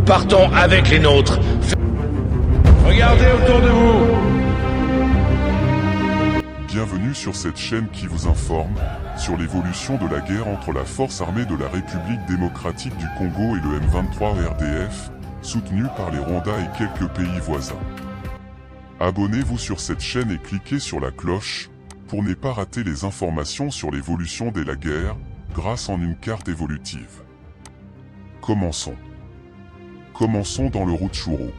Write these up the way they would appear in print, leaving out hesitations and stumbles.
partons avec les nôtres. Regardez autour de vous. Bienvenue sur cette chaîne qui vous informe sur l'évolution de la guerre entre la force armée de la République démocratique du Congo et le M23 RDF, soutenu par les Rwandais et quelques pays voisins. Abonnez-vous sur cette chaîne et cliquez sur la cloche pour ne pas rater les informations sur l'évolution de la guerre grâce en une carte évolutive. Commençons. Commençons dans le Rutshuru.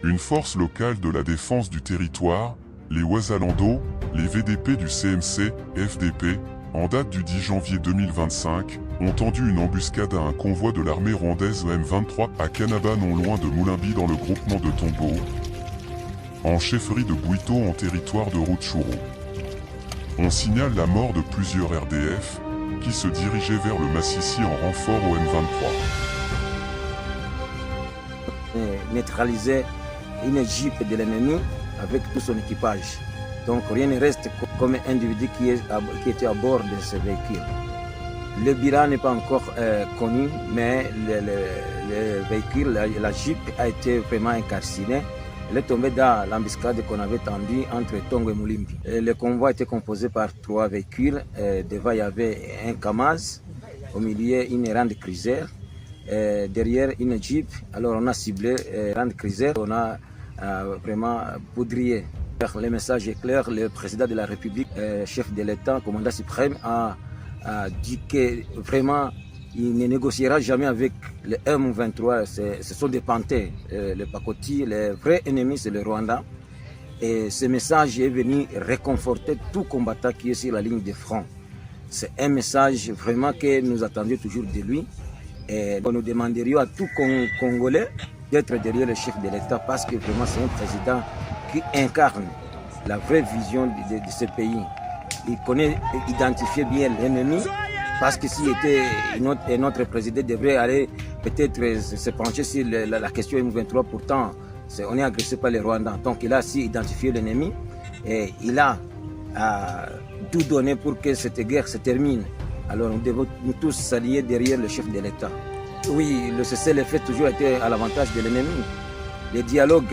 Une force locale de la défense du territoire, les Wazalando, les VDP du CMC, FDP, en date du 10 janvier 2025, ont tendu une embuscade à un convoi de l'armée rwandaise M23 à Kanaba non loin de Moulimbi dans le groupement de Tombo, en chefferie de Bwito en territoire de Rutshuru. On signale la mort de plusieurs RDF, qui se dirigeaient vers le Massissi en renfort au M23. Neutraliser une jeep de l'ennemi avec tout son équipage. Donc rien ne reste comme un individu qui était à bord de ce véhicule. Le bilan n'est pas encore connu, mais le véhicule, la jeep a été vraiment incarcinée. Elle est tombée dans l'embuscade qu'on avait tendue entre Tongo et Moulimbi. Le convoi était composé par 3 véhicules. Devant, il y avait un Kamaz, au milieu une Land Cruiser, derrière une Jeep. Alors on a ciblé Land Cruiser, on a vraiment poudrier. Le message est clair, le président de la République, chef de l'État, commandant suprême, a dit que vraiment il ne négociera jamais avec le M23, ce sont des panthères, les pacotis, le vrai ennemi c'est le Rwanda. Et ce message est venu réconforter tout combattant qui est sur la ligne de front. C'est un message vraiment que nous attendions toujours de lui. Et nous demanderions à tout Congolais d'être derrière le chef de l'État parce que vraiment c'est un président qui incarne la vraie vision de ce pays. Il connaît, identifier bien l'ennemi. Parce que s'il était un autre président devrait aller peut-être se pencher sur la question M23, pourtant on est agressé par les Rwandais. Donc il a aussi identifié l'ennemi et il a tout donné pour que cette guerre se termine. Alors nous devons nous tous s'allier derrière le chef de l'État. Oui, le cessez-le-feu toujours été à l'avantage de l'ennemi. Le dialogue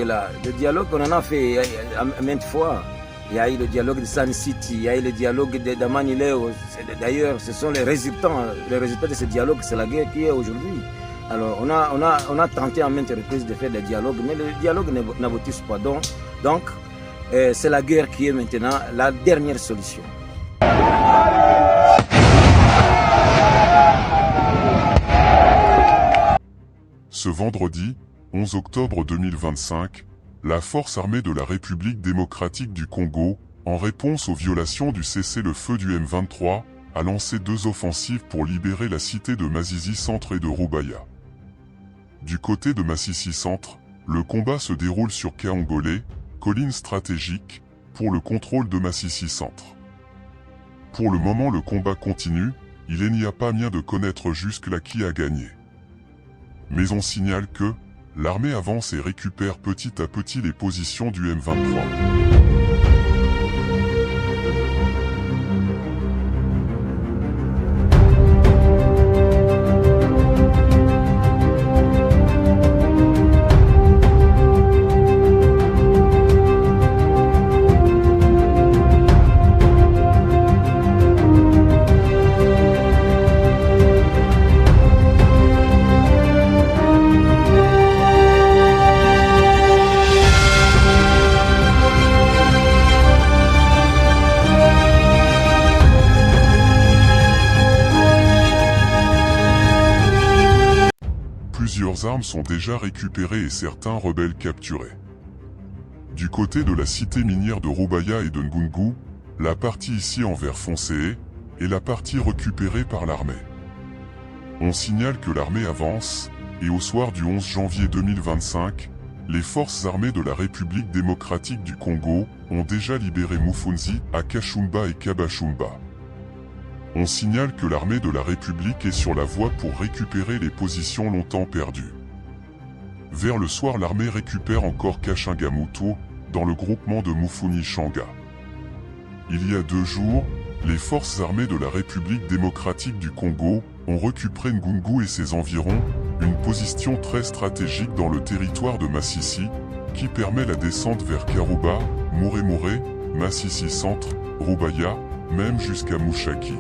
on en a fait maintes fois. Il y a eu le dialogue de Sun City, il y a eu le dialogue de Damanileo. D'ailleurs, ce sont les résultats de ce dialogue, c'est la guerre qui est aujourd'hui. Alors, on a tenté en maintes reprises de faire des dialogues, mais le dialogue n'aboutit pas. Donc c'est la guerre qui est maintenant la dernière solution. Ce vendredi, 11 octobre 2025, la force armée de la République démocratique du Congo, en réponse aux violations du cessez-le-feu du M23, a lancé 2 offensives pour libérer la cité de Masisi Centre et de Rubaya. Du côté de Masisi Centre, le combat se déroule sur Kaongolé, colline stratégique, pour le contrôle de Masisi Centre. Pour le moment le combat continue, il n'y a pas moyen de connaître jusque-là qui a gagné. Mais on signale que l'armée avance et récupère petit à petit les positions du M23. Plusieurs armes sont déjà récupérées et certains rebelles capturés. Du côté de la cité minière de Rubaya et de Ngungu, la partie ici en vert foncé est la partie récupérée par l'armée. On signale que l'armée avance, et au soir du 11 janvier 2025, les forces armées de la République démocratique du Congo ont déjà libéré Mufunzi, Akashumba et Kabashumba. On signale que l'armée de la République est sur la voie pour récupérer les positions longtemps perdues. Vers le soir, l'armée récupère encore Kashingamuto, dans le groupement de Mufuni-Shanga. Il y a 2 jours, les forces armées de la République démocratique du Congo ont récupéré Ngungu et ses environs, une position très stratégique dans le territoire de Massissi, qui permet la descente vers Karouba, Mouré, Massissi Centre, Roubaya, même jusqu'à Mouchaki.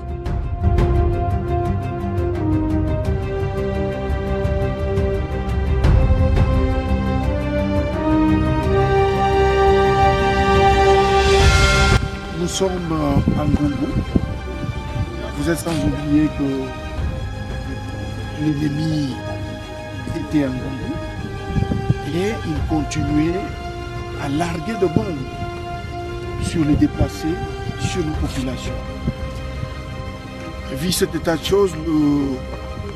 Nous sommes en Ngongo. Vous êtes sans oublier que l'ennemi était en Ngongo et il continuait à larguer de bombes sur les déplacés, sur nos populations. Vu cet état de choses, le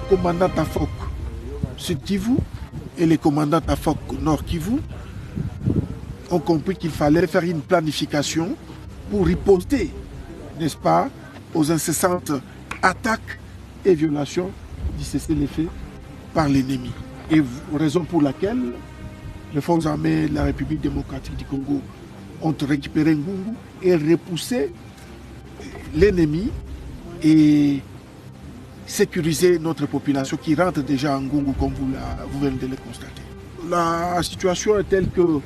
commandant Tafok Sud Kivu et les commandants Tafok Nord Kivu ont compris qu'il fallait faire une planification pour riposter, n'est-ce pas, aux incessantes attaques et violations du cessez-le-feu par l'ennemi. Et raison pour laquelle les forces armées de la République démocratique du Congo ont récupéré Ngungu et repoussé l'ennemi et sécurisé notre population qui rentre déjà en Ngungu comme vous venez de le constater. La situation est telle que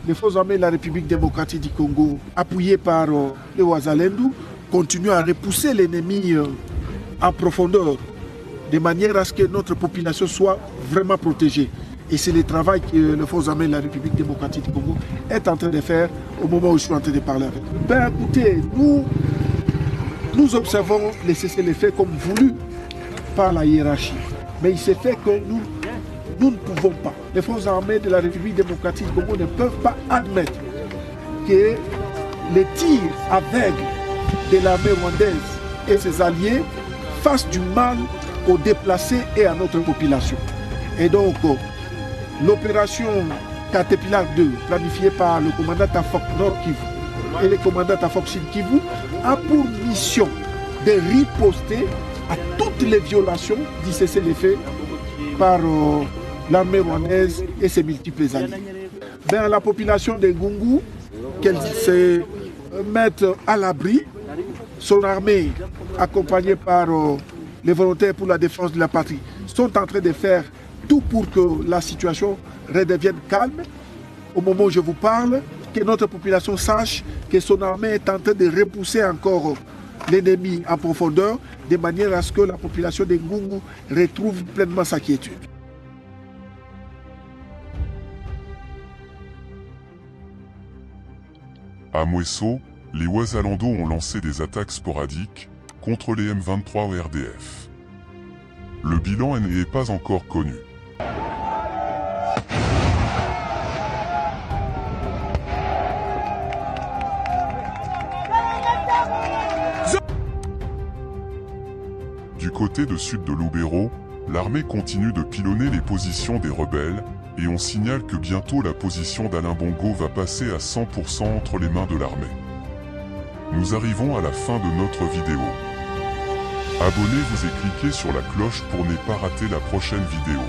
les forces armées de la République démocratique du Congo, appuyées par les Ouazalendou, continuent à repousser l'ennemi en profondeur, de manière à ce que notre population soit vraiment protégée. Et c'est le travail que les forces armées de la République démocratique du Congo est en train de faire au moment où je suis en train de parler avec vous. Ben écoutez, nous observons les cessez-le-feu comme voulu par la hiérarchie. Mais il s'est fait que nous ne pouvons pas. Les forces armées de la République démocratique du Congo ne peuvent pas admettre que les tirs aveugles de l'armée rwandaise et ses alliés fassent du mal aux déplacés et à notre population. Et donc, l'opération Caterpillar 2, planifiée par le commandant Tafok Nord Kivu et le commandant Tafok Sud Kivu, a pour mission de riposter à toutes les violations du cessez-le-feu par l'armée rwandaise et ses multiples alliés. Ben, la population de Ngungu, qu'elle se mette à l'abri, son armée, accompagnée par les volontaires pour la défense de la patrie, sont en train de faire tout pour que la situation redevienne calme. Au moment où je vous parle, que notre population sache que son armée est en train de repousser encore l'ennemi en profondeur, de manière à ce que la population de Ngungu retrouve pleinement sa quiétude. À Mweso, les Ouazalando ont lancé des attaques sporadiques contre les M23 au RDF. Le bilan n'est pas encore connu. Du côté de sud de Lubero, l'armée continue de pilonner les positions des rebelles, et on signale que bientôt la position d'Alain Bongo va passer à 100% entre les mains de l'armée. Nous arrivons à la fin de notre vidéo. Abonnez-vous et cliquez sur la cloche pour ne pas rater la prochaine vidéo.